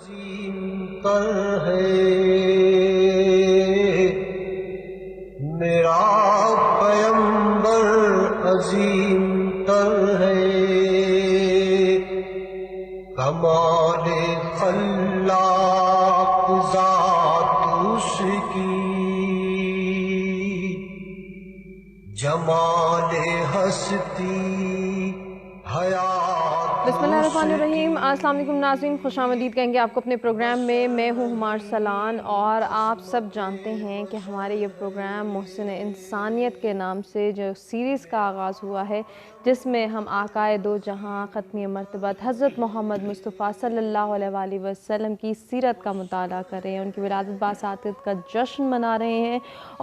عظیم تر ہے میرا پیمبر، عظیم تر ہے کمال خلاق ذات اس کی، جمال ہستی حیات بسم اللہ الرحمن الرحیم۔ السلام علیکم ناظرین، خوش آمدید کہیں گے آپ کو اپنے پروگرام میں ہوں ہمار سلان، اور آپ سب جانتے ہیں کہ ہمارے یہ پروگرام محسن انسانیت کے نام سے جو سیریز کا آغاز ہوا ہے، جس میں ہم آقائے دو جہاں ختمی مرتبت حضرت محمد مصطفیٰ صلی اللہ علیہ وآلہ وسلم کی سیرت کا مطالعہ کر رہے ہیں، ان کی ولادت باسعادت کا جشن منا رہے ہیں،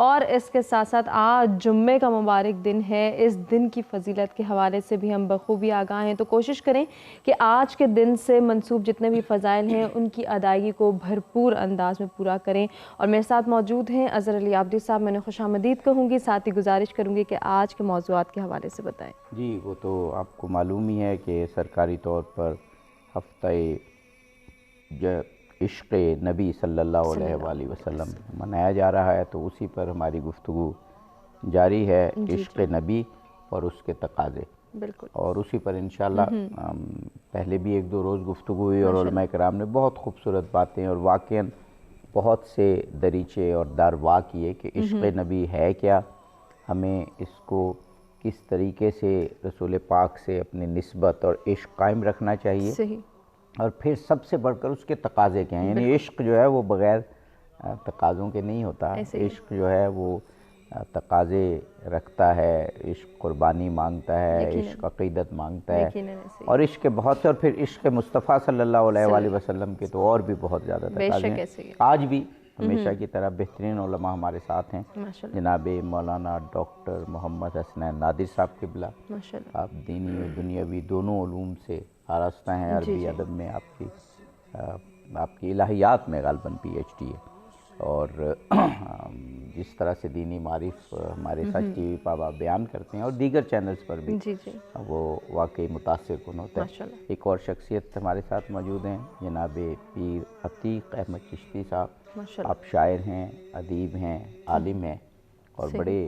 اور اس کے ساتھ ساتھ آج جمعے کا مبارک دن ہے۔ اس دن کی فضیلت کے حوالے سے بھی ہم بخوبی آگاہ ہیں، تو کوشش کریں کہ آج کے دن سے منسوب جتنے بھی فضائل ہیں ان کی ادائیگی کو بھرپور انداز میں پورا کریں۔ اور میرے ساتھ موجود ہیں اظہر علی عابدی صاحب، میں نے خوش آمدید کہوں گی، ساتھ ہی گزارش کروں گی کہ آج کے موضوعات کے حوالے سے بتائیں۔ جی، وہ تو آپ کو معلوم ہی ہے کہ سرکاری طور پر ہفتہ عشق نبی صلی اللہ علیہ وآلہ وسلم منایا جا رہا ہے، تو اسی پر ہماری گفتگو جاری ہے، عشق نبی اور اس کے تقاضے، بالکل، اور اسی پر انشاءاللہ پہلے بھی ایک دو روز گفتگو ہوئی، اور علماء کرام نے بہت خوبصورت باتیں اور واقعاً بہت سے دریچے اور داروا کیے کہ عشق نبی ہے کیا، ہمیں اس کو کس طریقے سے رسول پاک سے اپنی نسبت اور عشق قائم رکھنا چاہیے، صحیح، اور پھر سب سے بڑھ کر اس کے تقاضے کیا ہیں، یعنی عشق جو ہے وہ بغیر تقاضوں کے نہیں ہوتا، عشق جو ہے وہ تقاضے رکھتا ہے، عشق قربانی مانگتا ہے، عشق عقیدت مانگتا ہے، اور عشق کے بہت سے، اور پھر عشق مصطفیٰ صلی اللہ علیہ وآلہ وسلم کے تو اور بھی بہت زیادہ تقاضے ہیں۔ آج بھی ہمیشہ کی طرح بہترین علماء ہمارے ساتھ ہیں، جناب مولانا ڈاکٹر محمد حسنین نادر صاحب قبلہ، آپ دینی و دنیاوی دونوں علوم سے آراستہ ہیں، عربی ادب میں آپ کی الہیات میں غالباً پی ایچ ڈی ہے، اور جس طرح سے دینی معارف ہمارے ساتھ ٹی وی پر آپ بیان کرتے ہیں اور دیگر چینلز پر بھی وہ واقعی متاثر کن ہوتا ہے۔ ایک اور شخصیت ہمارے ساتھ موجود ہیں، جناب پیر عتیق احمد چشتی صاحب، آپ شاعر ہیں، ادیب ہیں، عالم ہیں، اور بڑے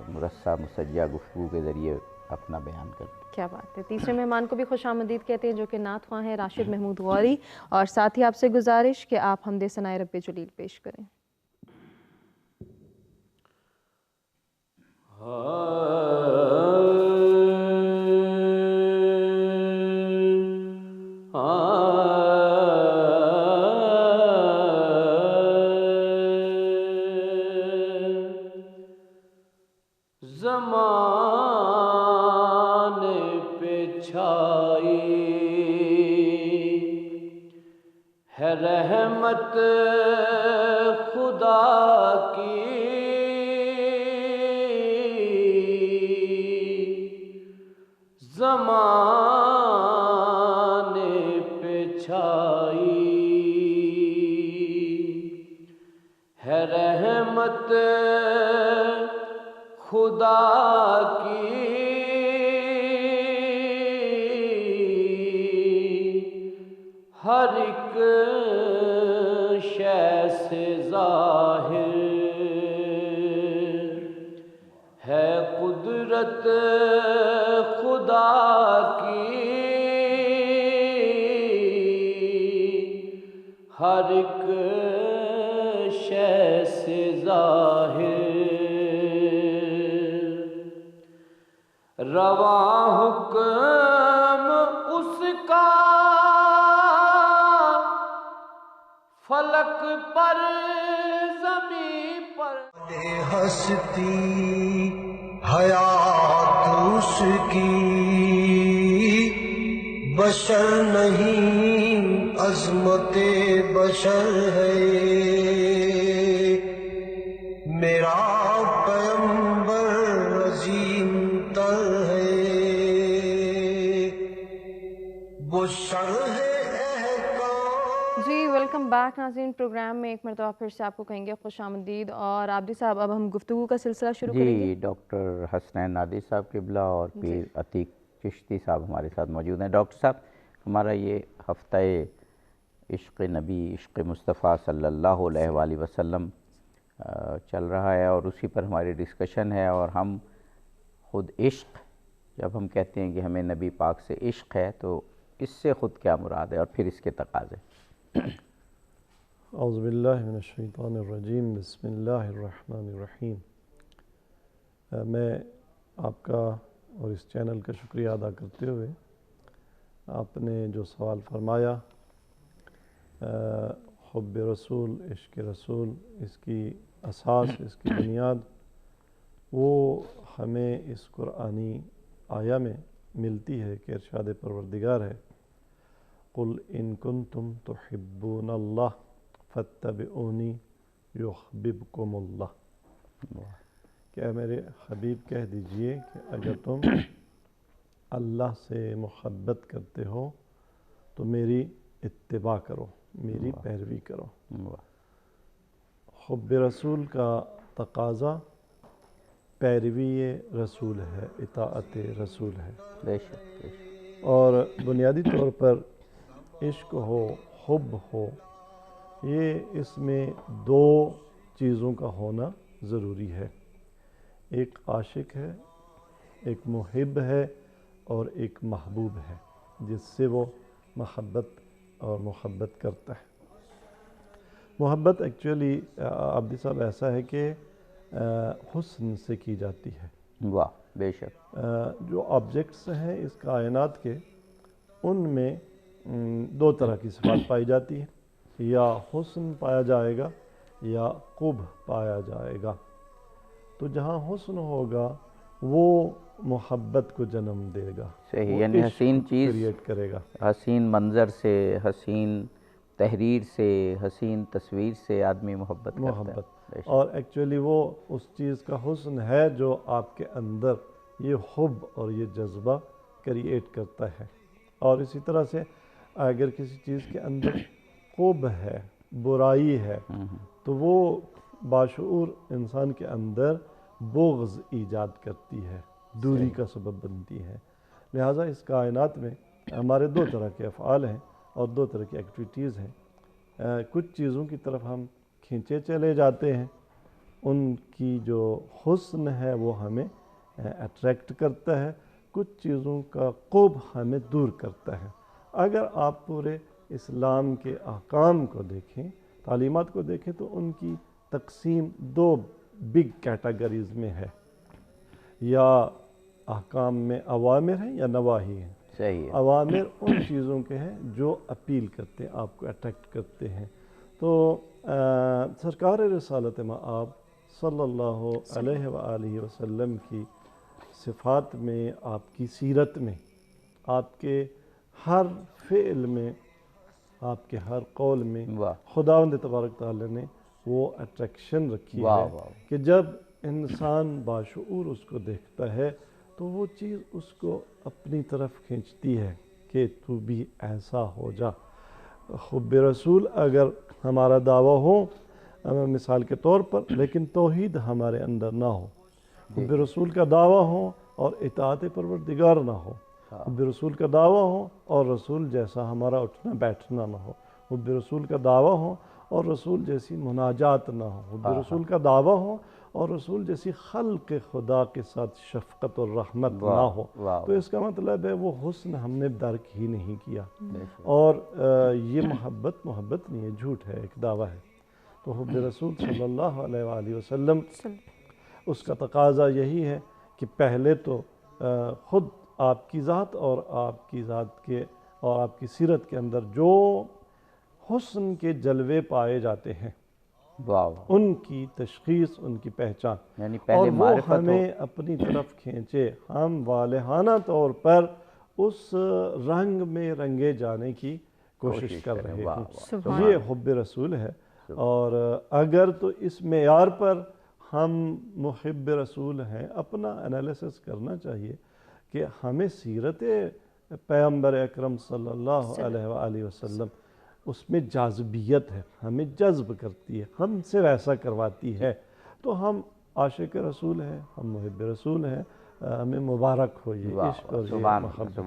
مرصع مسجع گفتگو کے ذریعے اپنا بیان کرتے ہیں۔ کیا بات ہے۔ تیسرے مہمان کو بھی خوش آمدید کہتے ہیں، جو کہ نعت خواں ہیں، راشد محمود غوری، اور ساتھ ہی آپ سے گزارش کہ آپ حمد ثنائے رب جلیل پیش کریں۔ زمانے پہ چھائی ہے رحمت خدا کی، زمانے پہ چھائی ہے رحمت خدا کی، ہر ایک شے سے ظاہر ہے قدرت خدا کی، ہر ایک شے سے ظاہر رواں حکم اس کا فلک پر زمین پر، ہستی حیات اس کی، بشر نہیں عظمت بشر ہے میرا پیمبر، عظیم تر ہے وہ شرح احکام۔ جی، ویلکم بیک ناظرین، پروگرام میں ایک مرتبہ پھر سے آپ کو کہیں گے خوش آمدید، اور عابدی صاحب اب ہم گفتگو کا سلسلہ شروع کریں گے۔ جی، ڈاکٹر حسنین نادر صاحب قبلہ اور پیر عتیق چشتی صاحب ہمارے ساتھ موجود ہیں۔ ڈاکٹر صاحب، ہمارا یہ ہفتہ عشق نبی، عشق مصطفیٰ صلی اللہ علیہ وآلہ وسلم چل رہا ہے، اور اسی پر ہماری ڈسکشن ہے۔ اور ہم خود عشق، جب ہم کہتے ہیں کہ ہمیں نبی پاک سے عشق ہے، تو اس سے خود کیا مراد ہے اور پھر اس کے تقاضے؟ اعوذ باللہ من الشیطان الرجیم، بسم اللہ الرحمن الرحیم۔ میں آپ کا اور اس چینل کا شکریہ ادا کرتے ہوئے، آپ نے جو سوال فرمایا حب رسول، عشق رسول، اس کی اساس، اس کی بنیاد، وہ ہمیں اس قرآنی آیہ میں ملتی ہے کہ ارشاد پروردگار ہے، قل ان کنتم تحبون اللہ فاتبعونی یحببکم اللہ، کہ اے میرے حبیب کہہ دیجئے کہ اگر تم اللہ سے محبت کرتے ہو تو میری اتباع کرو، میری پیروی کرو۔ حب رسول کا تقاضا پیروی رسول ہے، اطاعت رسول ہے، بے شک بے شک۔ اور بنیادی طور پر عشق ہو، حب ہو، یہ اس میں دو چیزوں کا ہونا ضروری ہے، ایک عاشق ہے، ایک محب ہے، اور ایک محبوب ہے جس سے وہ محبت اور محبت کرتا ہے۔ محبت ایکچولی عابدی صاحب ایسا ہے کہ حسن سے کی جاتی ہے۔ واہ، بے شک۔ جو آبجیکٹس ہیں اس کائنات کے، ان میں دو طرح کی صفات پائی جاتی ہے، یا حسن پایا جائے گا یا قبح پایا جائے گا۔ تو جہاں حسن ہوگا وہ محبت کو جنم دے گا، صحیح، وہ یعنی عشق حسین چیز کریٹ کرے گا، حسین منظر سے، حسین تحریر سے، حسین تصویر سے آدمی محبت کرتا ہے۔ محبت، بے شک۔ اور ایکچولی وہ اس چیز کا حسن ہے جو آپ کے اندر یہ حب اور یہ جذبہ کریٹ کرتا ہے۔ اور اسی طرح سے اگر کسی چیز کے اندر قبح ہے، برائی ہے، تو وہ باشعور انسان کے اندر بغض ایجاد کرتی ہے، دوری کا سبب بنتی ہے۔ لہٰذا اس کائنات میں ہمارے دو طرح کے افعال ہیں اور دو طرح کی ایکٹیویٹیز ہیں۔ کچھ چیزوں کی طرف ہم کھینچے چلے جاتے ہیں، ان کی جو حسن ہے وہ ہمیں اٹریکٹ کرتا ہے، کچھ چیزوں کا قبح ہمیں دور کرتا ہے۔ اگر آپ پورے اسلام کے احکام کو دیکھیں، تعلیمات کو دیکھیں، تو ان کی تقسیم دو بگ کیٹیگریز میں ہے، یا احکام میں اوامر ہیں یا نواہی ہیں۔ صحیح ہے۔ اوامر ان چیزوں کے ہیں جو اپیل کرتے ہیں، آپ کو اٹریکٹ کرتے ہیں۔ تو سرکار رسالت مآب صلی اللہ علیہ وآلہ وسلم کی صفات میں، آپ کی سیرت میں، آپ کے ہر فعل میں، آپ کے ہر قول میں خداوند تبارک تعالیٰ نے وہ اٹریکشن رکھی ہے کہ جب انسان باشعور اس کو دیکھتا ہے تو وہ چیز اس کو اپنی طرف کھینچتی ہے کہ تو بھی ایسا ہو جا۔ حب رسول اگر ہمارا دعویٰ ہو مثال کے طور پر، لیکن توحید ہمارے اندر نہ ہو، حب رسول کا دعویٰ ہو اور اطاعت پروردگار نہ ہو، حب رسول کا دعویٰ ہو اور رسول جیسا ہمارا اٹھنا بیٹھنا نہ ہو، حب رسول کا دعویٰ ہو اور رسول جیسی مناجات نہ ہو، حب رسول کا دعویٰ ہو اور رسول جیسی خلق خدا کے ساتھ شفقت اور رحمت نہ ہو، تو اس کا مطلب ہے وہ حسن ہم نے درک ہی نہیں کیا۔ اور یہ محبت نہیں ہے، جھوٹ ہے، ایک دعویٰ ہے۔ تو حب رسول صلی اللہ علیہ وآلہ وسلم، اس کا تقاضا یہی ہے کہ پہلے تو خود آپ کی ذات اور آپ کی ذات کے اور آپ کی سیرت کے اندر جو حسن کے جلوے پائے جاتے ہیں، ان کی تشخیص، ان کی پہچان، یعنی اور پہلے وہ معرفت ہمیں اپنی طرف کھینچے، ہم والہانہ طور پر اس رنگ میں رنگے جانے کی کوشش کر رہے ہیں۔ یہ حب رسول ہے۔ اور اگر تو اس معیار پر ہم محب رسول ہیں، اپنا انالیسس کرنا چاہیے کہ ہمیں سیرت پیغمبر اکرم صلی اللہ علیہ وآلہ وسلم، اس میں جاذبیت ہے، ہمیں جذب کرتی ہے، ہم سے ویسا کرواتی ہے، تو ہم عاشق رسول ہیں، ہم محب رسول ہیں، ہمیں مبارک ہو یہ عشق اور یہ محبت،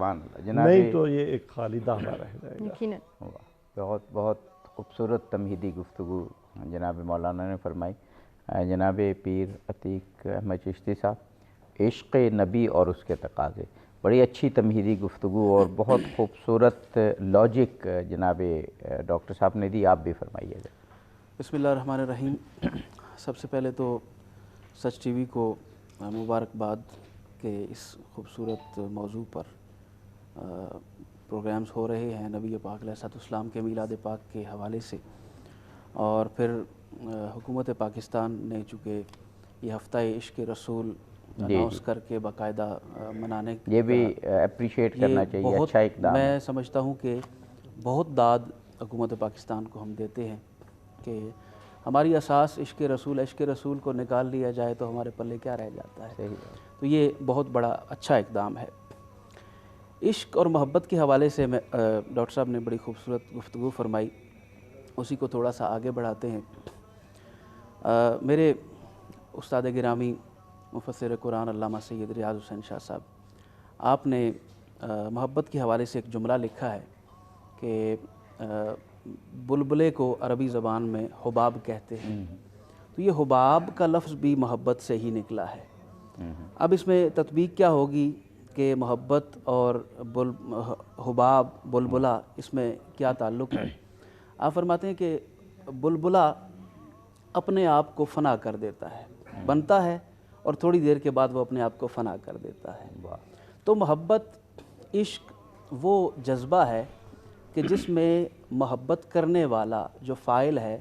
نہیں تو یہ ایک خالی دعویٰ رہ جائے گا۔ بہت بہت خوبصورت تمہیدی گفتگو جناب مولانا نے فرمائی. جناب پیر عتیق احمد چشتی صاحب، عشق نبی اور اس کے تقاضے، بڑی اچھی تمہیدی گفتگو اور بہت خوبصورت لاجک جناب ڈاکٹر صاحب نے دی. آپ بھی فرمائیے گا. بسم اللہ الرحمن الرحیم. سب سے پہلے تو سچ ٹی وی کو مبارکباد کہ اس خوبصورت موضوع پر پروگرامز ہو رہے ہیں نبی پاک علیہ السلام کے میلاد پاک کے حوالے سے. اور پھر حکومت پاکستان نے چونکہ یہ ہفتہ عشق رسول اناؤنس کر کے باقاعدہ منانے، یہ بھی اپریشیٹ کرنا چاہیے، اچھا اقدام. میں سمجھتا ہوں کہ بہت داد حکومت پاکستان کو ہم دیتے ہیں کہ ہماری اساس عشق رسول کو نکال لیا جائے تو ہمارے پلے کیا رہ جاتا ہے. تو یہ بہت بڑا اچھا اقدام ہے. عشق اور محبت کے حوالے سے میں ڈاکٹر صاحب نے بڑی خوبصورت گفتگو فرمائی، اسی کو تھوڑا سا آگے بڑھاتے ہیں. میرے استاد گرامی مفسر قرآن علامہ سید ریاض حسین شاہ صاحب، آپ نے محبت کے حوالے سے ایک جملہ لکھا ہے کہ بلبلے کو عربی زبان میں حباب کہتے ہیں. تو یہ حباب کا لفظ بھی محبت سے ہی نکلا ہے. اب اس میں تطبیق کیا ہوگی کہ محبت اور حباب بلبلا اس میں کیا تعلق ہے؟ آپ فرماتے ہیں کہ بلبلا اپنے آپ کو فنا کر دیتا ہے، بنتا ہے اور تھوڑی دیر کے بعد وہ اپنے آپ کو فنا کر دیتا ہے. تو محبت عشق وہ جذبہ ہے کہ جس میں محبت کرنے والا جو فاعل ہے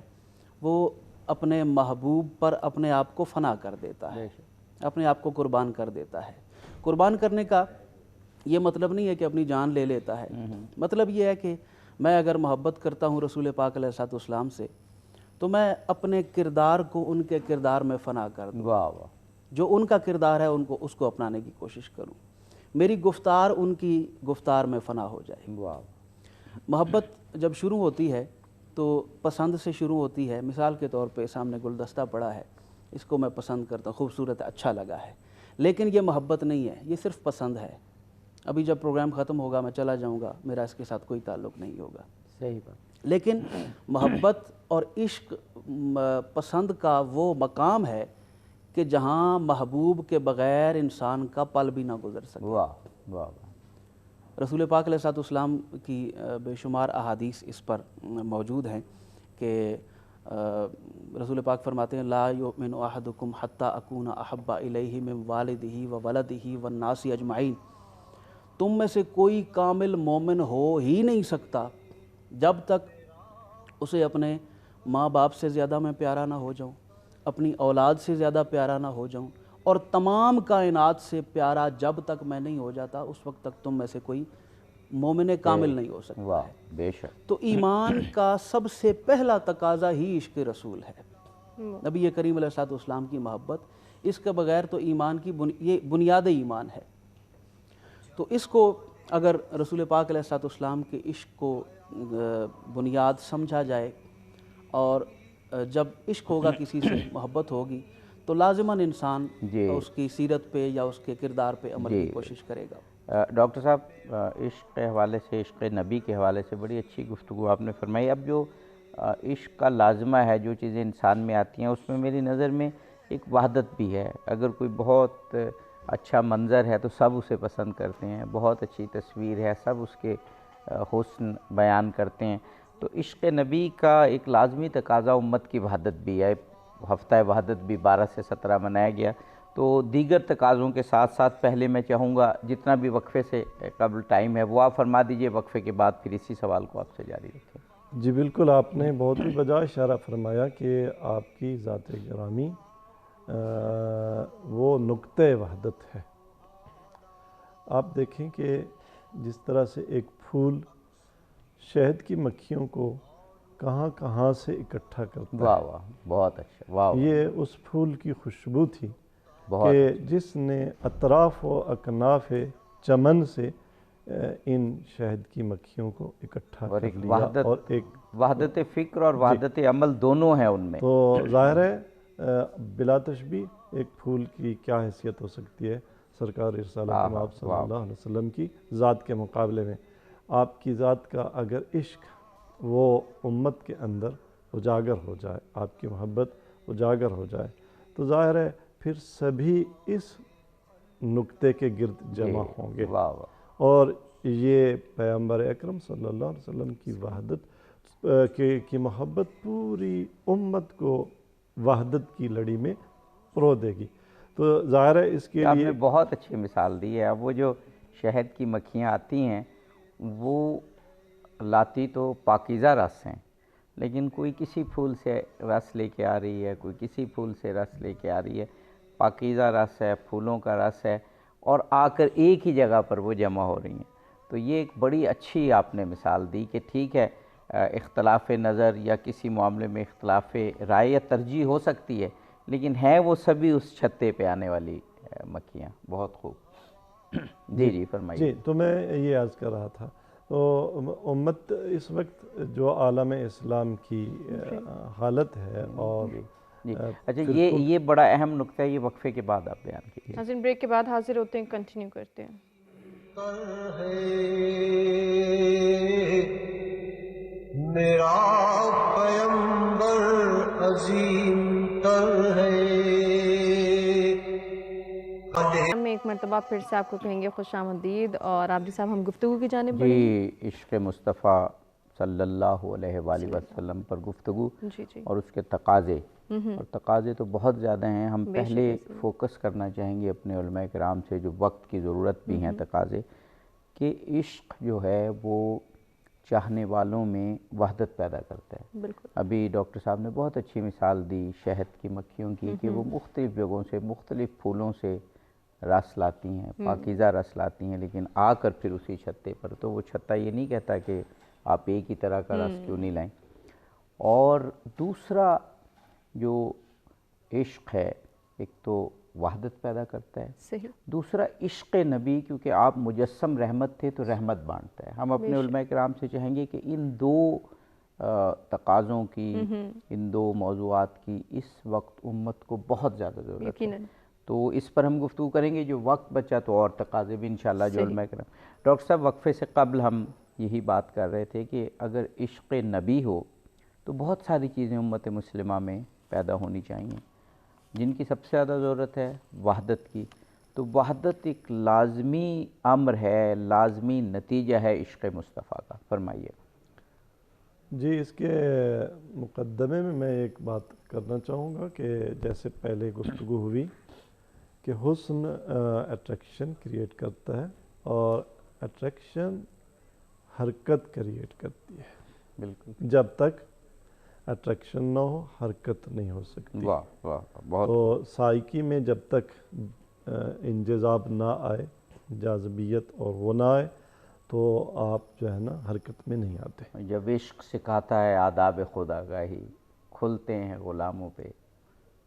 وہ اپنے محبوب پر اپنے آپ کو فنا کر دیتا ہے، اپنے آپ کو قربان کر دیتا ہے. قربان کرنے کا یہ مطلب نہیں ہے کہ اپنی جان لے لیتا ہے. مطلب یہ ہے کہ میں اگر محبت کرتا ہوں رسول پاک علیہ السلام سے تو میں اپنے کردار کو ان کے کردار میں فنا کر دوں. جو ان کا کردار ہے اس کو اپنانے کی کوشش کروں. میری گفتار ان کی گفتار میں فنا ہو جائے. محبت جب شروع ہوتی ہے تو پسند سے شروع ہوتی ہے. مثال کے طور پہ سامنے گلدستہ پڑا ہے، اس کو میں پسند کرتا ہوں، خوبصورت ہے، اچھا لگا ہے، لیکن یہ محبت نہیں ہے، یہ صرف پسند ہے. ابھی جب پروگرام ختم ہوگا میں چلا جاؤں گا، میرا اس کے ساتھ کوئی تعلق نہیں ہوگا. صحیح بات. لیکن محبت اور عشق پسند کا وہ مقام ہے کہ جہاں محبوب کے بغیر انسان کا پل بھی نہ گزر سکے. واہ واہ. رسول پاک علیہ السلام کی بے شمار احادیث اس پر موجود ہیں کہ رسول پاک فرماتے ہیں لا یؤمن احدکم حتی اکون احب الیہ من والدہ وولدہ والناس اجمعین. تم میں سے کوئی کامل مومن ہو ہی نہیں سکتا جب تک اسے اپنے ماں باپ سے زیادہ میں پیارا نہ ہو جاؤں، اپنی اولاد سے زیادہ پیارا نہ ہو جاؤں، اور تمام کائنات سے پیارا جب تک میں نہیں ہو جاتا اس وقت تک تم میں سے کوئی مومن کامل نہیں ہو سکتا. واہ بے شک. تو ایمان کا سب سے پہلا تقاضا ہی عشق رسول ہے. نبی کریم علیہ السلام کی محبت، اس کے بغیر تو ایمان کی یہ بنیاد ایمان ہے. تو اس کو اگر رسول پاک علیہ السلام کے عشق کو بنیاد سمجھا جائے، اور جب عشق ہوگا کسی سے محبت ہوگی تو لازماً انسان اس کی سیرت پہ یا اس کے کردار پہ عمل کی کوشش کرے گا. ڈاکٹر صاحب عشق کے حوالے سے، عشق نبی کے حوالے سے بڑی اچھی گفتگو آپ نے فرمائی. اب جو عشق کا لازمہ ہے، جو چیزیں انسان میں آتی ہیں، اس میں میری نظر میں ایک وحدت بھی ہے. اگر کوئی بہت اچھا منظر ہے تو سب اسے پسند کرتے ہیں، بہت اچھی تصویر ہے سب اس کے حسن بیان کرتے ہیں. تو عشق نبی کا ایک لازمی تقاضا امت کی وحدت بھی ہے. ہفتہ وحدت بھی 12 سے 17 منایا گیا. تو دیگر تقاضوں کے ساتھ ساتھ پہلے میں چاہوں گا جتنا بھی وقفے سے قبل ٹائم ہے وہ آپ فرما دیجئے، وقفے کے بعد پھر اسی سوال کو آپ سے جاری رکھیں. جی بالکل، آپ نے بہت ہی بجا اشارہ فرمایا کہ آپ کی ذات گرامی وہ نقطۂ وحدت ہے. آپ دیکھیں کہ جس طرح سے ایک پھول شہد کی مکھیوں کو کہاں کہاں سے اکٹھا کرتا ہے. واہ واہ، بہت اچھا. واہ، یہ اس پھول کی خوشبو تھی کہ جس نے اطراف و اکناف چمن سے ان شہد کی مکھیوں کو اکٹھا کر لیا، اور ایک وحدت فکر اور وحدت عمل دونوں ہیں ان میں. تو ظاہر ہے بلا تشبیہ ایک پھول کی کیا حیثیت ہو سکتی ہے سرکار رسالت آپ صلی اللہ علیہ وسلم کی ذات کے مقابلے میں. آپ کی ذات کا اگر عشق وہ امت کے اندر اجاگر ہو جائے، آپ کی محبت اجاگر ہو جائے، تو ظاہر ہے پھر سبھی اس نقطے کے گرد جمع ہوں گے، واہ واہ، اور یہ پیغمبر اکرم صلی اللہ علیہ وسلم کی وحدت کی محبت پوری امت کو وحدت کی لڑی میں پرو دے گی۔ تو ظاہر ہے اس کے آپ لیے نے بہت اچھی مثال دی ہے۔ اب وہ جو شہد کی مکھیاں آتی ہیں وہ لاتی تو پاکیزہ رس ہیں، لیکن کوئی کسی پھول سے رس لے کے آ رہی ہے، کوئی کسی پھول سے رس لے کے آ رہی ہے، پاکیزہ رس ہے، پھولوں کا رس ہے، اور آ کر ایک ہی جگہ پر وہ جمع ہو رہی ہیں۔ تو یہ ایک بڑی اچھی آپ نے مثال دی کہ ٹھیک ہے اختلاف نظر یا کسی معاملے میں اختلاف رائے یا ترجیح ہو سکتی ہے، لیکن ہے وہ سبھی اس چھتے پہ آنے والی مکھیاں۔ بہت خوب، جی فرمائیے۔ جی، تو میں یہ عرض کر رہا تھا، تو امت اس وقت جو عالم اسلام کی حالت ہے، اور جی اچھا، یہ بڑا اہم نقطہ ہے، یہ وقفے کے بعد آپ بیان کیجیے۔ ناظرین بریک کے بعد حاضر ہوتے ہیں، کنٹینیو کرتے ہیں۔ میرا پیمبر عظیم تر ہے۔ ہم ایک مرتبہ پھر سے آپ کو کہیں گے خوش آمدید، اور عابدی صاحب ہم گفتگو کی جانب بڑھیں گے۔ جی، عشق مصطفیٰ صلی اللہ علیہ وآلہ وسلم پر گفتگو جی اور اس کے تقاضے، اور تقاضے تو بہت زیادہ ہیں۔ ہم پہلے فوکس کرنا چاہیں گے اپنے علماء کرام سے، جو وقت کی ضرورت بھی ہیں تقاضے، کہ عشق جو ہے وہ چاہنے والوں میں وحدت پیدا کرتا ہے۔ بالکل، ابھی ڈاکٹر صاحب نے بہت اچھی مثال دی شہد کی مکھیوں کی، کہ وہ مختلف جگہوں سے مختلف پھولوں سے رس لاتی ہیں، پاکیزہ رس لاتی ہیں، لیکن آ کر پھر اسی چھتے پر، تو وہ چھتا یہ نہیں کہتا کہ آپ ایک ہی طرح کا رس کیوں نہیں لائیں۔ اور دوسرا جو عشق ہے، ایک تو وحدت پیدا کرتا ہے، صحیح، دوسرا عشق نبی، کیونکہ آپ مجسم رحمت تھے تو رحمت بانٹتا ہے۔ ہم اپنے علماء کرام سے چاہیں گے کہ ان دو تقاضوں کی، ان دو موضوعات کی اس وقت امت کو بہت زیادہ ضرورت ہے، یقیناً۔ تو اس پر ہم گفتگو کریں گے۔ جو وقت بچا تو اور تقاضے بھی انشاءاللہ جو علماء کرام۔ ڈاکٹر صاحب، وقفے سے قبل ہم یہی بات کر رہے تھے کہ اگر عشق نبی ہو تو بہت ساری چیزیں امت مسلمہ میں پیدا ہونی چاہیے، جن کی سب سے زیادہ ضرورت ہے وحدت کی۔ تو وحدت ایک لازمی امر ہے، لازمی نتیجہ ہے عشق مصطفیٰ کا، فرمائیے۔ جی، اس کے مقدمے میں ایک بات کرنا چاہوں گا کہ جیسے پہلے گفتگو ہوئی کہ حسن اٹریکشن کریٹ کرتا ہے، اور اٹریکشن حرکت کریٹ کرتی ہے۔ بالکل، جب تک اٹریکشن نہ ہو حرکت نہیں ہو سکتی۔ واہ واہ، بہت تو سائیکی میں جب تک انجذاب نہ آئے، جاذبیت اور وہ نہ آئے، تو آپ جو ہے نا حرکت میں نہیں آتے۔ جب عشق سکھاتا ہے آداب خدا گاہی، کھلتے ہیں غلاموں پہ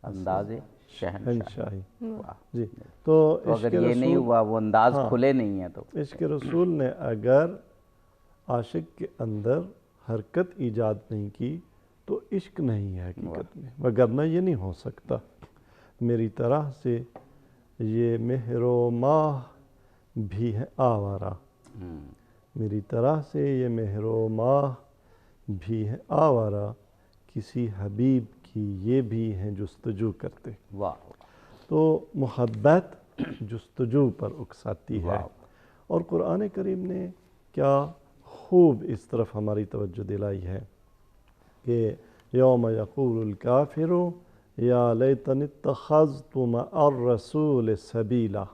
انداز شہنشاہی۔ واہ، جی، تو اگر یہ نہیں ہوا، وہ انداز کھلے نہیں ہیں، تو عشق رسول نے اگر عاشق کے اندر حرکت ایجاد نہیں کی تو عشق نہیں ہے حقیقت میں، وگرنہ یہ نہیں ہو سکتا۔ میری طرح سے یہ مہر و ماہ بھی ہے آوارہ، میری طرح سے یہ مہر و ماہ بھی ہے آوارہ، کسی حبیب کی یہ بھی ہیں جستجو کرتے۔ واہ، تو محبت جستجو پر اکساتی ہے، اور قرآن کریم نے کیا خوب اس طرف ہماری توجہ دلائی ہے کہ یوم یقول الکافر یا لیتنی اتخذت مع الرسول سبیلا۔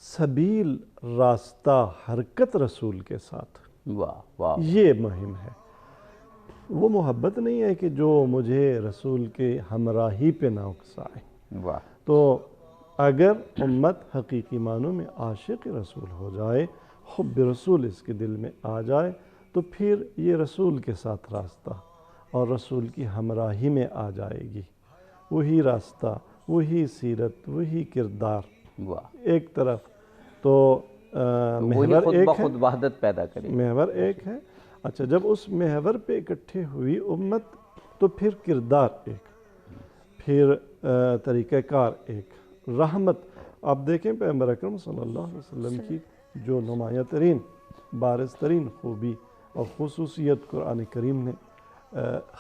سبیل راستہ، حرکت رسول کے ساتھ، واہ واہ، یہ مہم ہے۔ وہ محبت نہیں ہے کہ جو مجھے رسول کے ہمراہی پہ نہ اکسائے۔ واہ، تو اگر امت حقیقی معنوں میں عاشق رسول ہو جائے، حب رسول اس کے دل میں آ جائے، تو پھر یہ رسول کے ساتھ راستہ اور رسول کی ہمراہی میں آ جائے گی۔ وہی راستہ، وہی سیرت، وہی کردار، واہ، ایک طرف تو وہی محور خود ایک ہے، بخود وحدت پیدا کرے۔ محور ایک ہے۔ اچھا، جب اس محور پہ اکٹھے ہوئی امت تو پھر کردار ایک، پھر طریقہ کار ایک، رحمت۔ آپ دیکھیں پیغمبر اکرم صلی اللہ علیہ وسلم کی جو نمایاں ترین، بارز ترین خوبی اور خصوصیت قرآن کریم نے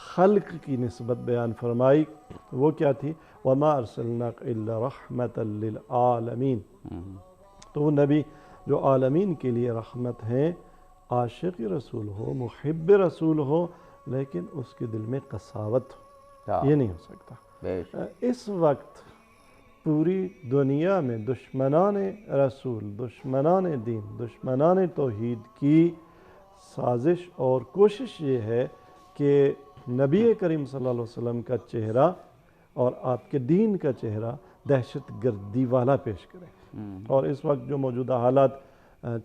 خلق کی نسبت بیان فرمائی، وہ کیا تھی؟ وَمَا أَرْسَلْنَاكَ إِلَّا رَحْمَةً لِلْعَالَمِينَ، تو وہ نبی جو عالمین کے لیے رحمت ہیں، عاشق رسول ہو، محب رسول ہو، لیکن اس کے دل میں قساوت ہو، یہ نہیں ہو سکتا۔ اس وقت پوری دنیا میں دشمنان رسول، دشمنان دین، دشمنان توحید کی سازش اور کوشش یہ ہے کہ نبی کریم صلی اللہ علیہ وسلم کا چہرہ اور آپ کے دین کا چہرہ دہشت گردی والا پیش کریں، اور اس وقت جو موجودہ حالات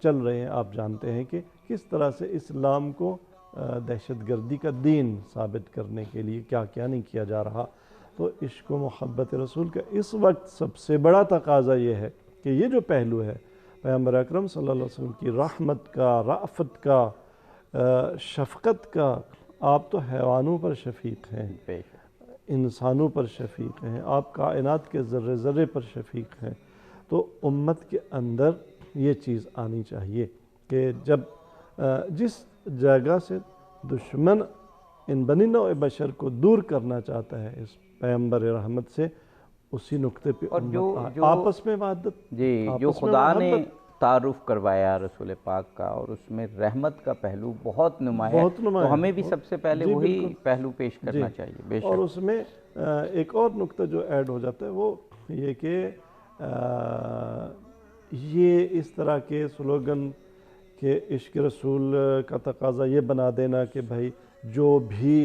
چل رہے ہیں آپ جانتے ہیں کہ کس طرح سے اسلام کو دہشت گردی کا دین ثابت کرنے کے لیے کیا کیا نہیں کیا جا رہا۔ تو عشق و محبت رسول کا اس وقت سب سے بڑا تقاضا یہ ہے کہ یہ جو پہلو ہے پیغمبر اکرم صلی اللہ علیہ وسلم کی رحمت کا، رأفت کا، شفقت کا، آپ تو حیوانوں پر شفیق ہیں، انسانوں پر شفیق ہیں، آپ کائنات کے ذرے ذرے پر شفیق ہیں، تو امت کے اندر یہ چیز آنی چاہیے کہ جب جس جگہ سے دشمن ان بنی نوع بشر کو دور کرنا چاہتا ہے اس پیغمبر رحمت سے، اسی نقطے پہ آپس میں وحدت، جو خدا نے تعارف کروایا رسول پاک کا، اور اس میں رحمت کا پہلو بہت نمایاں ہے، تو ہمیں بھی سب سے پہلے وہی پہلو پیش کرنا چاہیے۔ بے شک۔ اور اس میں ایک اور نقطہ جو ایڈ ہو جاتا ہے وہ یہ کہ یہ اس طرح کے سلوگن کہ عشق رسول کا تقاضا یہ بنا دینا کہ بھائی جو بھی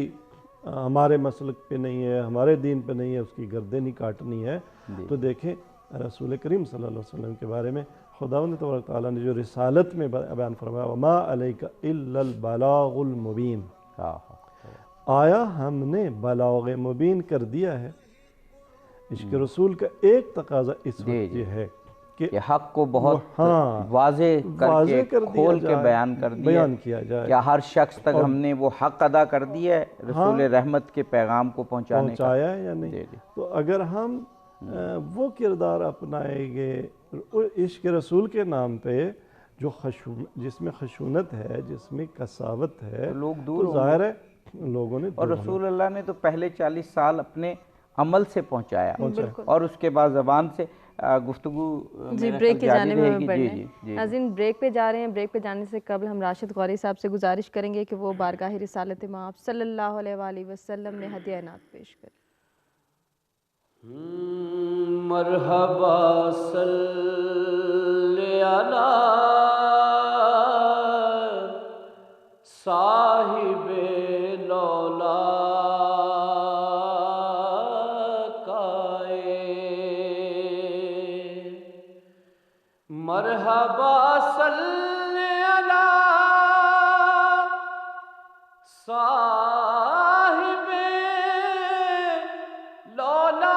ہمارے مسلک پہ نہیں ہے، ہمارے دین پہ نہیں ہے، اس کی گردن ہی کاٹنی ہے۔ تو دیکھیں رسول کریم صلی اللہ علیہ وسلم کے بارے میں خداوند تبارک تعالیٰ نے جو رسالت میں بیان فرمایا وَمَا عَلَيْكَ إِلَّا الْبَلَاغُ الْمُبِينَ، آیا ہم نے بلاغ مبین کر دیا ہے۔ عشق رسول کا ایک تقاضا اس وقت یہ ہے کہ حق کو بہت واضح کر کے کھول کے بیان کیا جائے، کیا ہر شخص تک ہم نے وہ حق ادا کر دیا ہے رسول رحمت کے پیغام کو پہنچایا ہے یا نہیں۔ تو اگر ہم وہ کردار اپنائیں گے عشق رسول کے نام پہ جو جس میں خشونت ہے، جس میں قساوت ہے، لوگ دور تو ظاہر ہے لوگوں نے، اور رسول اللہ نے تو پہلے 40 سال اپنے عمل سے پہنچایا، اور اس کے بعد زبان سے گفتگو بریک کے جانے میں بڑھنے۔ ناظرین بریک پہ جا رہے ہیں، بریک پہ جانے سے قبل ہم راشد غوری صاحب سے گزارش کریں گے کہ وہ بارگاہ رسالت مآب صلی اللہ علیہ وآلہ وسلم میں ہدیہ عنایت پیش کریں۔ مرحبا صلی علی صاحب لولا مرحبا صلی علی صاحب لولا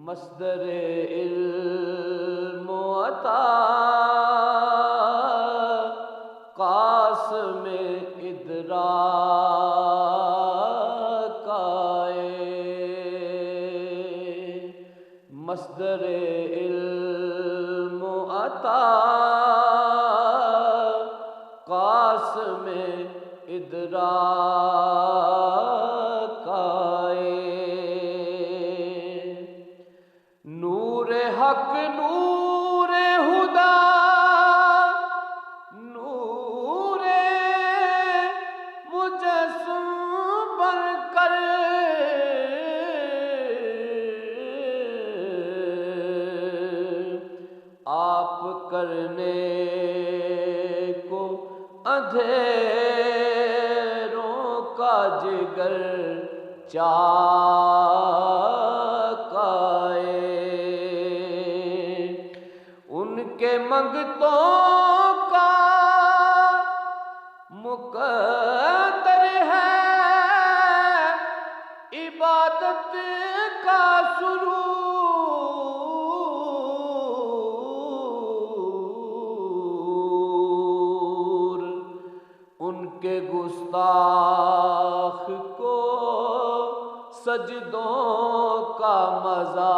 مصدر علم و عطا قاسم ادراک مصدر علم و عطا قاسم ادراک نور حق نور ہدا نور مجسم بن کر آپ کرنے کو اندھیروں کا جگر چاک ان کے منگتوں کا مقدر ہے عبادت کا سرور ان کے گستاخ کو سجدوں کا مزہ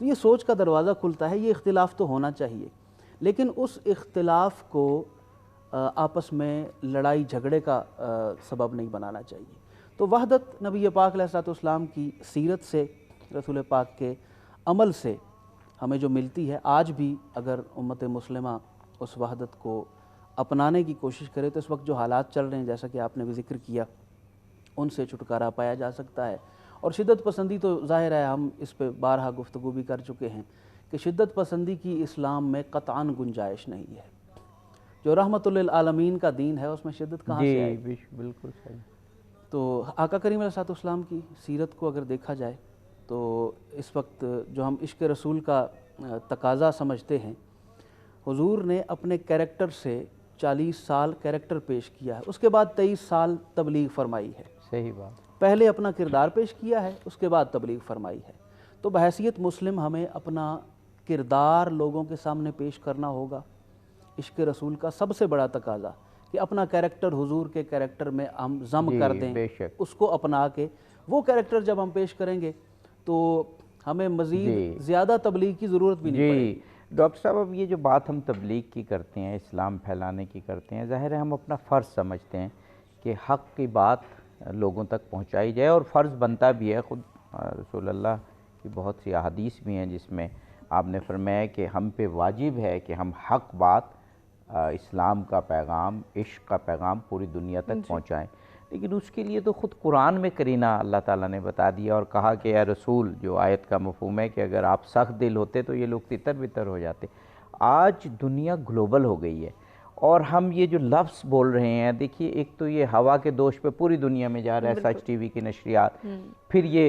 تو یہ سوچ کا دروازہ کھلتا ہے. یہ اختلاف تو ہونا چاہیے لیکن اس اختلاف کو آپس میں لڑائی جھگڑے کا سبب نہیں بنانا چاہیے. تو وحدت نبی پاک علیہ السلام کی سیرت سے، رسول پاک کے عمل سے ہمیں جو ملتی ہے، آج بھی اگر امت مسلمہ اس وحدت کو اپنانے کی کوشش کرے تو اس وقت جو حالات چل رہے ہیں جیسا کہ آپ نے بھی ذکر کیا، ان سے چھٹکارا پایا جا سکتا ہے. اور شدت پسندی تو ظاہر ہے، ہم اس پہ بارہا گفتگو بھی کر چکے ہیں کہ شدت پسندی کی اسلام میں قطعاً گنجائش نہیں ہے. جو رحمت للعالمین کا دین ہے اس میں شدت کہاں سے آئے؟ جی بالکل صحیح. تو آقا کریم علیہ السلام کی سیرت کو اگر دیکھا جائے تو اس وقت جو ہم عشق رسول کا تقاضا سمجھتے ہیں، حضور نے اپنے کریکٹر سے 40 سال کریکٹر پیش کیا ہے، اس کے بعد 23 سال تبلیغ فرمائی ہے. صحیح بات. پہلے اپنا کردار پیش کیا ہے، اس کے بعد تبلیغ فرمائی ہے. تو بحیثیت مسلم ہمیں اپنا کردار لوگوں کے سامنے پیش کرنا ہوگا. عشق رسول کا سب سے بڑا تقاضا کہ اپنا کریکٹر حضور کے کریکٹر میں ہم ضم کر دیں، بے شک. اس کو اپنا کے وہ کریکٹر جب ہم پیش کریں گے تو ہمیں مزید زیادہ تبلیغ کی ضرورت بھی نہیں پڑے گی. ڈاکٹر صاحب، اب یہ جو بات ہم تبلیغ کی کرتے ہیں، اسلام پھیلانے کی کرتے ہیں، ظاہر ہے ہم اپنا فرض سمجھتے ہیں کہ حق کی بات لوگوں تک پہنچائی جائے، اور فرض بنتا بھی ہے. خود رسول اللہ کی بہت سی احادیث بھی ہیں جس میں آپ نے فرمایا کہ ہم پہ واجب ہے کہ ہم حق بات، اسلام کا پیغام، عشق کا پیغام پوری دنیا تک پہنچائیں. لیکن اس کے لیے تو خود قرآن میں قرینہ اللہ تعالیٰ نے بتا دیا اور کہا کہ اے رسول، جو آیت کا مفہوم ہے کہ اگر آپ سخت دل ہوتے تو یہ لوگ تتر بتر ہو جاتے. آج دنیا گلوبل ہو گئی ہے اور ہم یہ جو لفظ بول رہے ہیں، دیکھیے ایک تو یہ ہوا کے دوش پہ پوری دنیا میں جا رہا ہے، سچ ٹی وی کی نشریات، پھر یہ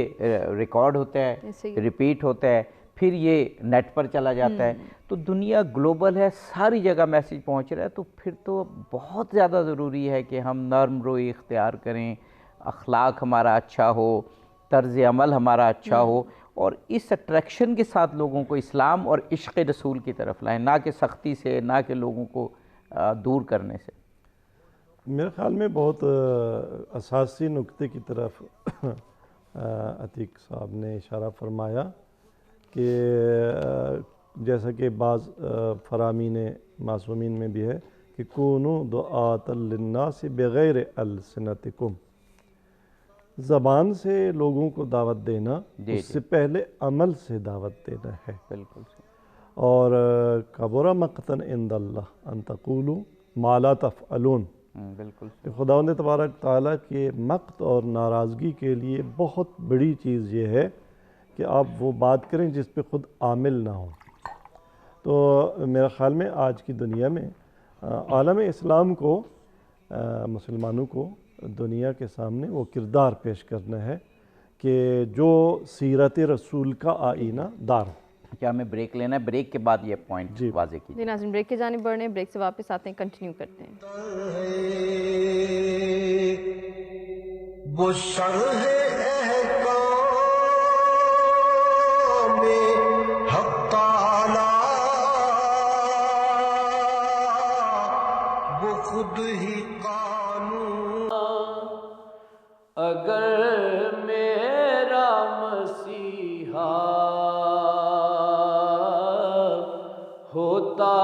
ریکارڈ ہوتا ہے، ریپیٹ ہوتا ہے، پھر یہ نیٹ پر چلا جاتا ہے. تو دنیا گلوبل ہے، ساری جگہ میسیج پہنچ رہا ہے. تو پھر تو بہت زیادہ ضروری ہے کہ ہم نرم روی اختیار کریں، اخلاق ہمارا اچھا ہو، طرز عمل ہمارا اچھا ہو، اور اس اٹریکشن کے ساتھ لوگوں کو اسلام اور عشق رسول کی طرف لائیں، نہ کہ سختی سے، نہ کہ لوگوں کو دور کرنے سے. میرے خیال میں بہت اساسی نکتے کی طرف عتیق صاحب نے اشارہ فرمایا کہ جیسا کہ بعض فرامین معصومین میں بھی ہے کہ کونوا دعاۃ للناس بغیر السنتکم، زبان سے لوگوں کو دعوت دینا اس سے پہلے عمل سے دعوت دینا ہے. بالکل. اور کبر مقتا عند اللہ ان تقولوا ما لا تفعلون. بالکل. خداوند تبارک تعالیٰ کے مقت اور ناراضگی کے لیے بہت بڑی چیز یہ ہے کہ آپ وہ بات کریں جس پہ خود عامل نہ ہوں. تو میرا خیال میں آج کی دنیا میں عالم اسلام کو، مسلمانوں کو دنیا کے سامنے وہ کردار پیش کرنا ہے کہ جو سیرت رسول کا آئینہ دار ہو. کیا ہمیں بریک لینا ہے؟ بریک کے بعد یہ پوائنٹ واضح کیجیے. جی ناظرین، بریک کی جانب بڑھنے، بریک سے واپس آتے ہیں، کنٹینیو کرتے ہیں. وہ شرح احکام حق تعالی، وہ خود ہی قانون. اگر میرا مسیحا ہوتا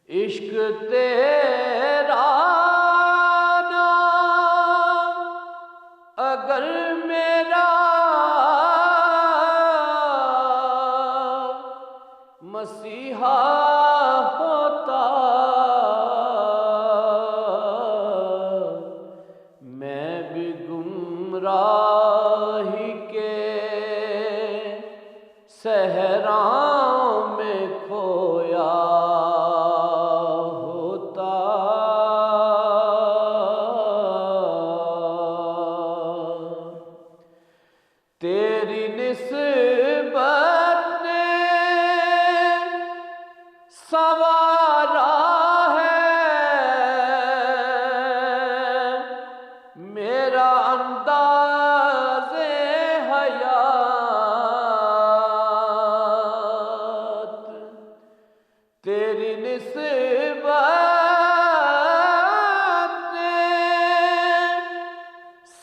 عشق تیرا نام، اگر میرا مسیحا ہوتا، میں بھی گمراہی کے صحراؤں میں کھویا ہوتا. تیری نسبت نے سوارا ہے میرا انداز حیات. تیری نسبت نے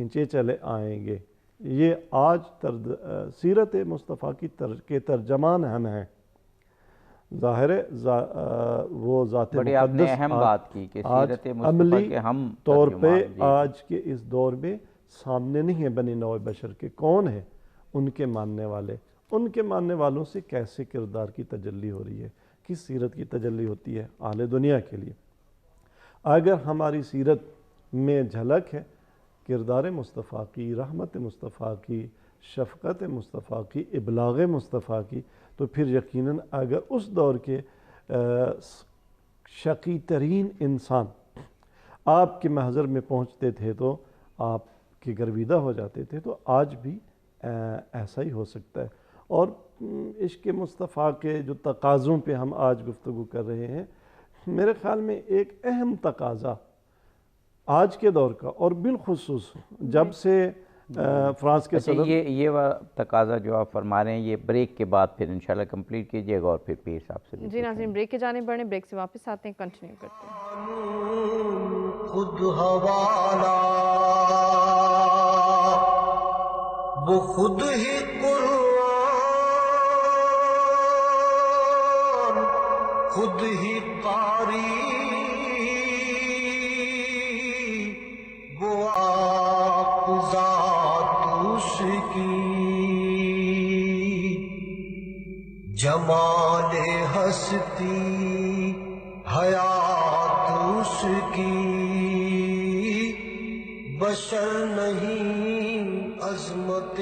کھینچے چلے آئیں گے۔ یہ آج سیرت مصطفیٰ کے ترجمان ہم ہیں۔ ظاہر ہے وہ ذات بڑی آپ نے مقدس اہم بات کی کہ آج سیرت مصطفیٰ عملی کے ہم طور پہ ترجمان، جی۔ آج کے اس دور میں سامنے نہیں ہے بنی نوع بشر کے کون ہیں ان کے ماننے والے، ان کے ماننے والوں سے کیسے کردار کی تجلی ہو رہی ہے، کس سیرت کی تجلی ہوتی ہے اہل دنیا کے لیے۔ اگر ہماری سیرت میں جھلک ہے کردار مصطفیٰ کی، رحمت مصطفیٰ کی، شفقت مصطفیٰ کی، ابلاغ مصطفیٰ کی، تو پھر یقیناً اگر اس دور کے شقی ترین انسان آپ کے محضر میں پہنچتے تھے تو آپ کے گرویدہ ہو جاتے تھے، تو آج بھی ایسا ہی ہو سکتا ہے۔ اور عشق مصطفیٰ کے جو تقاضوں پہ ہم آج گفتگو کر رہے ہیں، میرے خیال میں ایک اہم تقاضا آج کے دور کا، اور بالخصوص جب سے فرانس کے اچھا، صدر یہ تقاضا جو آپ فرما رہے ہیں یہ بریک کے بعد پھر انشاءاللہ کمپلیٹ کیجئے گا اور پھر پیر صاحب سے بھی جی ناظرین، بریک کے جانے بڑھنے، بریک سے واپس آتے ہیں، کنٹینیو کرتے ہیں۔ خود حوالہ وہ خود ہی قرآن، خود ہی قاری، وہ آپ ذات اس کی، جمال ہستی حیات اس کی، بشر نہیں عظمت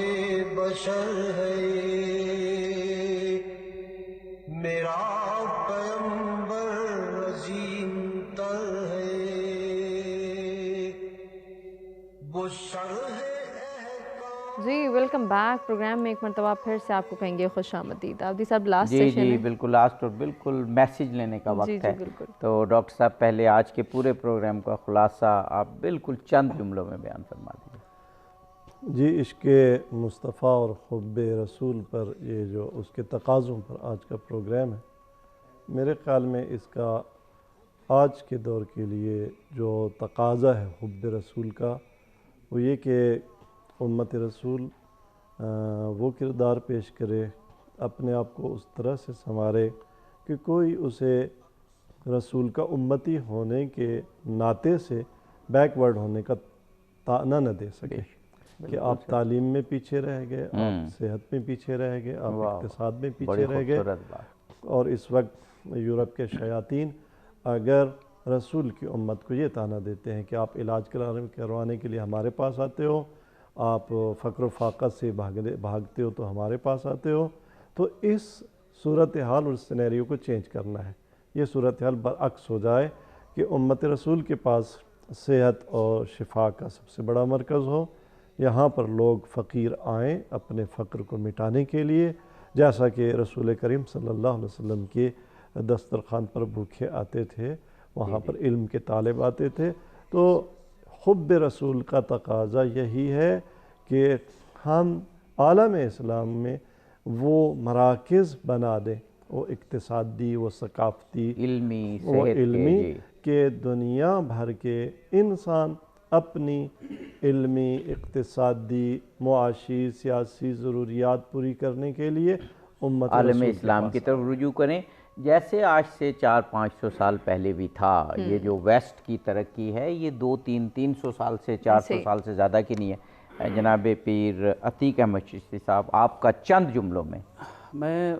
بشر ہے، میرا پیغمبر عظیم تر ہے، وہ شرح احکام۔ جی ویلکم بیک، پروگرام میں ایک مرتبہ پھر سے آپ کو کہیں گے خوش آمدید۔ عابدی صاحب لاسٹ جی سیشن جی ہے، بالکل لاسٹ، اور بالکل میسیج لینے کا وقت ہے، بالکل۔ تو ڈاکٹر صاحب پہلے آج کے پورے پروگرام کا خلاصہ آپ بالکل چند جملوں میں بیان فرما دیجیے۔ جی، عشق مصطفیٰ اور حب رسول پر یہ جو اس کے تقاضوں پر آج کا پروگرام ہے، میرے خیال میں اس کا آج کے دور کے لیے جو تقاضا ہے حب رسول کا، وہ یہ کہ امت رسول وہ کردار پیش کرے، اپنے آپ کو اس طرح سے سنوارے کہ کوئی اسے رسول کا امتی ہونے کے ناطے سے بیکورڈ ہونے کا طعنہ نہ دے سکے کہ آپ تعلیم میں پیچھے رہ گئے، آپ صحت میں پیچھے رہ گئے، آپ اقتصاد میں پیچھے رہ گئے، اور اس وقت یورپ کے شیاطین اگر رسول کی امت کو یہ طعنہ دیتے ہیں کہ آپ علاج کروانے کے لیے ہمارے پاس آتے ہو، آپ فقر و فاقت سے بھاگتے ہو تو ہمارے پاس آتے ہو، تو اس صورتحال اور سینیریو کو چینج کرنا ہے۔ یہ صورتحال برعکس ہو جائے کہ امت رسول کے پاس صحت اور شفا کا سب سے بڑا مرکز ہو، یہاں پر لوگ فقیر آئیں اپنے فقر کو مٹانے کے لیے، جیسا کہ رسول کریم صلی اللہ علیہ وسلم کے دسترخوان پر بھوکے آتے تھے، وہاں پر علم کے طالب آتے تھے۔ تو حب رسول کا تقاضا یہی ہے کہ ہم عالم اسلام میں وہ مراکز بنا دیں، وہ اقتصادی، وہ ثقافتی، علمی، وہ صحت علمی، کہ دنیا بھر کے انسان اپنی علمی، اقتصادی، معاشی، سیاسی ضروریات پوری کرنے کے لیے امت عالم رسول کے اسلام پاس کی طرف رجوع کریں، جیسے آج سے 400-500 سال پہلے بھی تھا۔ یہ جو ویسٹ کی ترقی ہے یہ 200-300 سال سے 400 سال سے زیادہ کی نہیں ہے۔ جناب پیر عتیق احمد چشتی صاحب، آپ کا چند جملوں میں۔ میں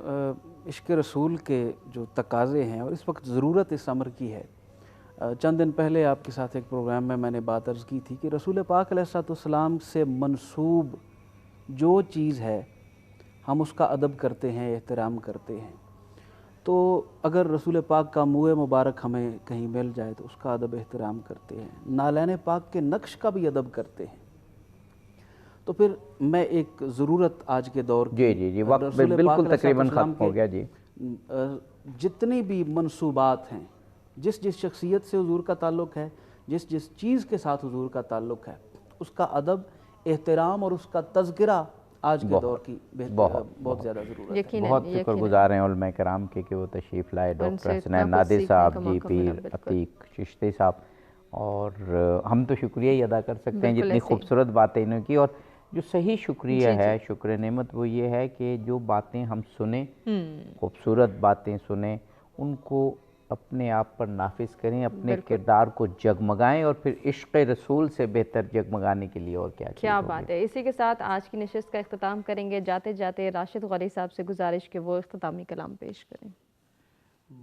عشق رسول کے جو تقاضے ہیں اور اس وقت ضرورت اس امر کی ہے، چند دن پہلے آپ کے ساتھ ایک پروگرام میں نے بات عرض کی تھی کہ رسول پاک علیہ السلام سے منسوب جو چیز ہے ہم اس کا ادب کرتے ہیں، احترام کرتے ہیں، تو اگر رسول پاک کا منہ مبارک ہمیں کہیں مل جائے تو اس کا ادب احترام کرتے ہیں، نالین پاک کے نقش کا بھی ادب کرتے ہیں۔ تو پھر میں ایک ضرورت آج کے دور کی، جی وقت بالکل تقریباً ختم ہو گیا، جی جتنی بھی منصوبات ہیں، جس شخصیت سے حضور کا تعلق ہے، جس چیز کے ساتھ حضور کا تعلق ہے، اس کا ادب، احترام اور اس کا تذکرہ آج کے دور کی بہت زیادہ ضرورت ہے۔ بہت شکر گزار ہیں علماء کرام کے کہ وہ تشریف لائے، ڈاکٹر حسنین نادر صاحب، جی پیر عتیق چشتی صاحب، اور ہم تو شکریہ ہی ادا کر سکتے ہیں جتنی خوبصورت باتیں انہوں کی. اور جو صحیح شکریہ ہے، شکر نعمت، وہ یہ ہے کہ جو باتیں ہم سنیں، خوبصورت باتیں سنیں، ان کو اپنے آپ پر نافذ کریں، اپنے کردار کو جگمگائیں، اور پھر عشق رسول سے بہتر جگمگانے کے لیے اور کیا بات ہے. اسی کے ساتھ آج کی نشست کا اختتام کریں گے. جاتے جاتے راشد غوری صاحب سے گزارش کہ وہ اختتامی کلام پیش کریں.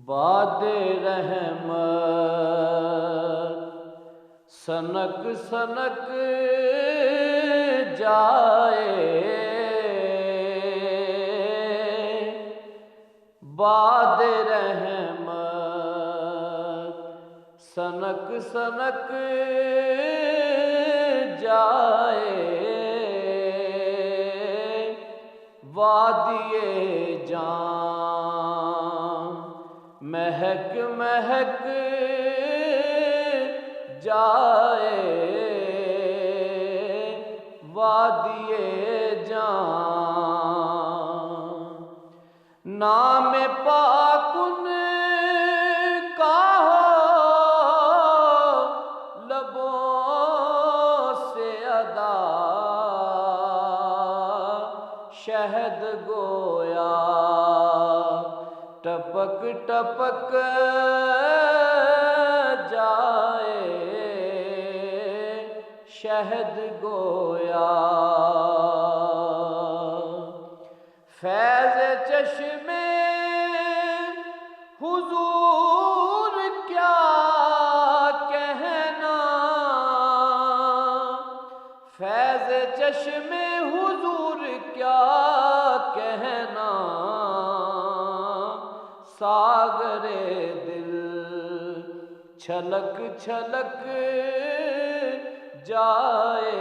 باد رحمت سنک سنک جائے، باد رحمت سنک سنک جائے، وادی جان مہک مہک جائے، وادی جان نام پاک ان کا ہو لبوں سے ادا، شہد گویا ٹپک ٹپک جائے، شہد گویا فیض چشمے حضور کیا کہنا، فیض چشمے حضور کیا کہنا، ساغر دل چھلک چھلک جائے،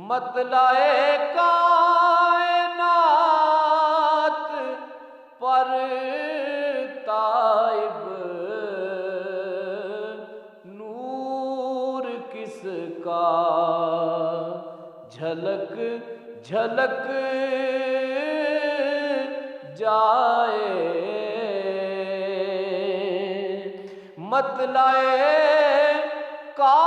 مطلع کائنات پر تائب نور کس کا جھلک جھلک جائے، مطلع کا